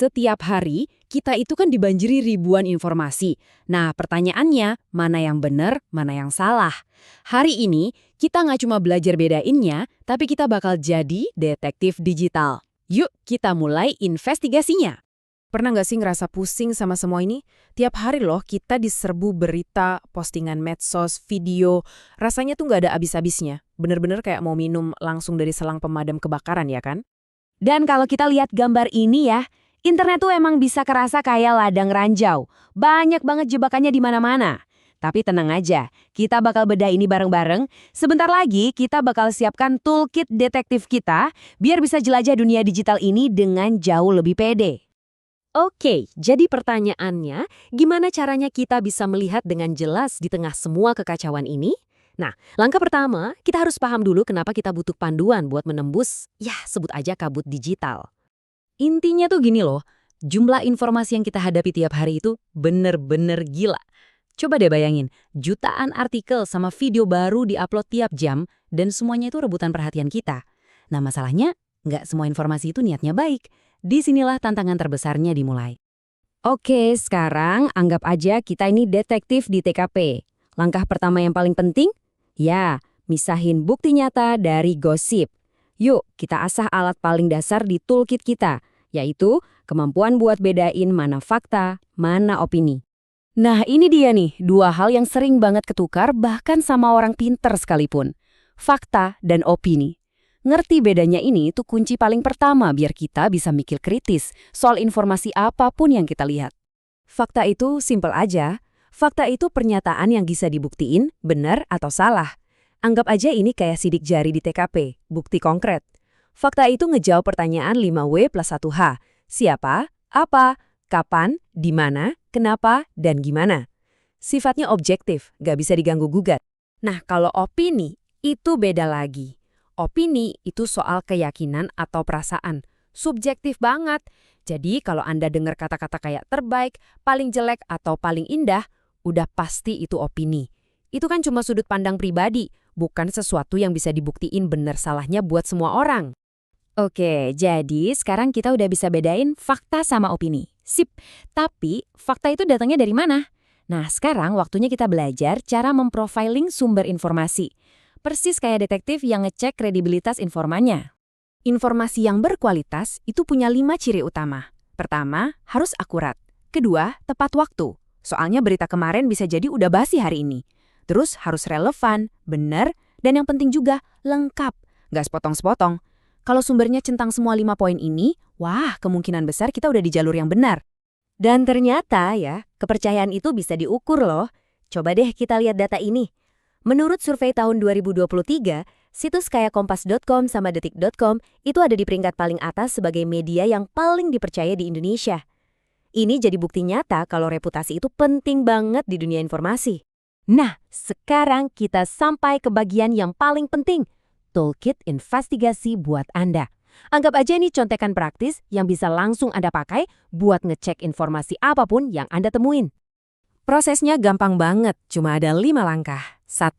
Setiap hari, kita itu kan dibanjiri ribuan informasi. Nah, pertanyaannya, mana yang benar, mana yang salah? Hari ini, kita nggak cuma belajar bedainnya, tapi kita bakal jadi detektif digital. Yuk, kita mulai investigasinya. Pernah nggak sih ngerasa pusing sama semua ini? Tiap hari loh kita diserbu berita, postingan medsos, video. Rasanya tuh nggak ada habis-habisnya. Bener-bener kayak mau minum langsung dari selang pemadam kebakaran ya kan? Dan kalau kita lihat gambar ini ya, internet tuh emang bisa kerasa kayak ladang ranjau. Banyak banget jebakannya di mana-mana. Tapi tenang aja, kita bakal bedah ini bareng-bareng. Sebentar lagi kita bakal siapkan toolkit detektif kita biar bisa jelajah dunia digital ini dengan jauh lebih pede. Oke, jadi pertanyaannya, gimana caranya kita bisa melihat dengan jelas di tengah semua kekacauan ini? Nah, langkah pertama, kita harus paham dulu kenapa kita butuh panduan buat menembus, ya sebut aja kabut digital. Intinya tuh gini loh, jumlah informasi yang kita hadapi tiap hari itu bener-bener gila. Coba deh bayangin, jutaan artikel sama video baru diupload tiap jam dan semuanya itu rebutan perhatian kita. Nah masalahnya, nggak semua informasi itu niatnya baik. Disinilah tantangan terbesarnya dimulai. Oke, sekarang anggap aja kita ini detektif di TKP. Langkah pertama yang paling penting? Ya, misahin bukti nyata dari gosip. Yuk, kita asah alat paling dasar di toolkit kita, yaitu kemampuan buat bedain mana fakta, mana opini. Nah, ini dia nih, dua hal yang sering banget ketukar bahkan sama orang pinter sekalipun. Fakta dan opini. Ngerti bedanya ini tuh kunci paling pertama biar kita bisa mikir kritis soal informasi apapun yang kita lihat. Fakta itu simpel aja. Fakta itu pernyataan yang bisa dibuktiin, benar atau salah. Anggap aja ini kayak sidik jari di TKP, bukti konkret. Fakta itu ngejawab pertanyaan 5W plus 1H. Siapa, apa, kapan, di mana, kenapa, dan gimana. Sifatnya objektif, gak bisa diganggu-gugat. Nah, kalau opini, itu beda lagi. Opini itu soal keyakinan atau perasaan. Subjektif banget. Jadi kalau Anda dengar kata-kata kayak terbaik, paling jelek, atau paling indah, udah pasti itu opini. Itu kan cuma sudut pandang pribadi, bukan sesuatu yang bisa dibuktiin benar salahnya buat semua orang. Oke, jadi sekarang kita udah bisa bedain fakta sama opini. Sip, tapi fakta itu datangnya dari mana? Nah, sekarang waktunya kita belajar cara memprofiling sumber informasi. Persis kayak detektif yang ngecek kredibilitas informannya. Informasi yang berkualitas itu punya 5 ciri utama. Pertama, harus akurat. Kedua, tepat waktu. Soalnya berita kemarin bisa jadi udah basi hari ini. Terus harus relevan, benar, dan yang penting juga lengkap. Nggak sepotong-sepotong. Kalau sumbernya centang semua 5 poin ini, wah kemungkinan besar kita udah di jalur yang benar. Dan ternyata ya, kepercayaan itu bisa diukur loh. Coba deh kita lihat data ini. Menurut survei tahun 2023, situs kayak kompas.com sama detik.com itu ada di peringkat paling atas sebagai media yang paling dipercaya di Indonesia. Ini jadi bukti nyata kalau reputasi itu penting banget di dunia informasi. Nah, sekarang kita sampai ke bagian yang paling penting, toolkit investigasi buat Anda. Anggap aja ini contekan praktis yang bisa langsung Anda pakai buat ngecek informasi apapun yang Anda temuin. Prosesnya gampang banget, cuma ada 5 langkah. 1.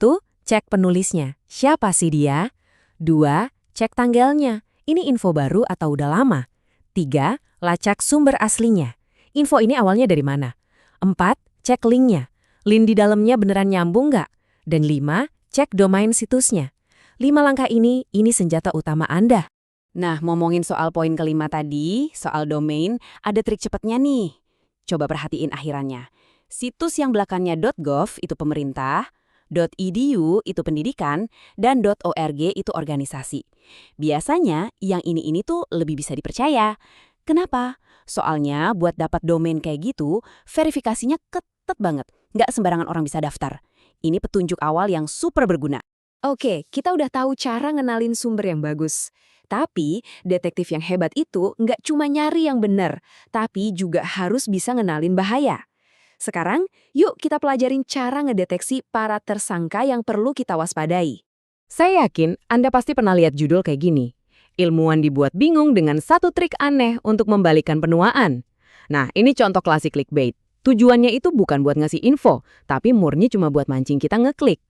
Cek penulisnya. Siapa sih dia? 2. Cek tanggalnya. Ini info baru atau udah lama? 3. Lacak sumber aslinya. Info ini awalnya dari mana? 4. Cek linknya. Link di dalamnya beneran nyambung nggak? Dan 5. Cek domain situsnya. 5 langkah ini senjata utama Anda. Nah, ngomongin soal poin kelima tadi, soal domain, ada trik cepatnya nih. Coba perhatiin akhirannya. Situs yang belakangnya .gov itu pemerintah, .edu itu pendidikan, dan .org itu organisasi. Biasanya yang ini tuh lebih bisa dipercaya. Kenapa? Soalnya buat dapat domain kayak gitu, verifikasinya ketat banget. Nggak sembarangan orang bisa daftar. Ini petunjuk awal yang super berguna. Oke, kita udah tahu cara ngenalin sumber yang bagus. Tapi detektif yang hebat itu nggak cuma nyari yang benar, tapi juga harus bisa ngenalin bahaya. Sekarang, yuk kita pelajarin cara ngedeteksi para tersangka yang perlu kita waspadai. Saya yakin Anda pasti pernah lihat judul kayak gini. Ilmuwan dibuat bingung dengan satu trik aneh untuk membalikan penuaan. Nah, ini contoh klasik clickbait. Tujuannya itu bukan buat ngasih info, tapi murni cuma buat mancing kita ngeklik.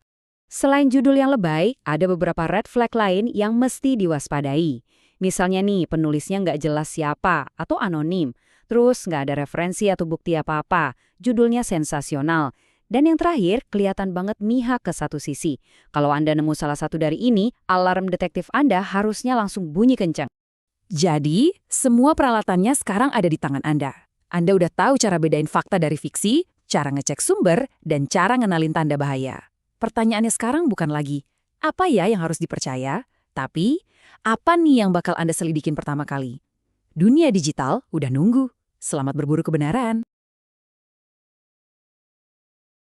Selain judul yang lebay, ada beberapa red flag lain yang mesti diwaspadai. Misalnya nih, penulisnya nggak jelas siapa atau anonim. Terus nggak ada referensi atau bukti apa-apa. Judulnya sensasional. Dan yang terakhir, kelihatan banget mihak ke satu sisi. Kalau Anda nemu salah satu dari ini, alarm detektif Anda harusnya langsung bunyi kencang. Jadi, semua peralatannya sekarang ada di tangan Anda. Anda udah tahu cara bedain fakta dari fiksi, cara ngecek sumber, dan cara ngenalin tanda bahaya. Pertanyaannya sekarang bukan lagi, apa ya yang harus dipercaya? Tapi, apa nih yang bakal Anda selidikin pertama kali? Dunia digital udah nunggu. Selamat berburu kebenaran.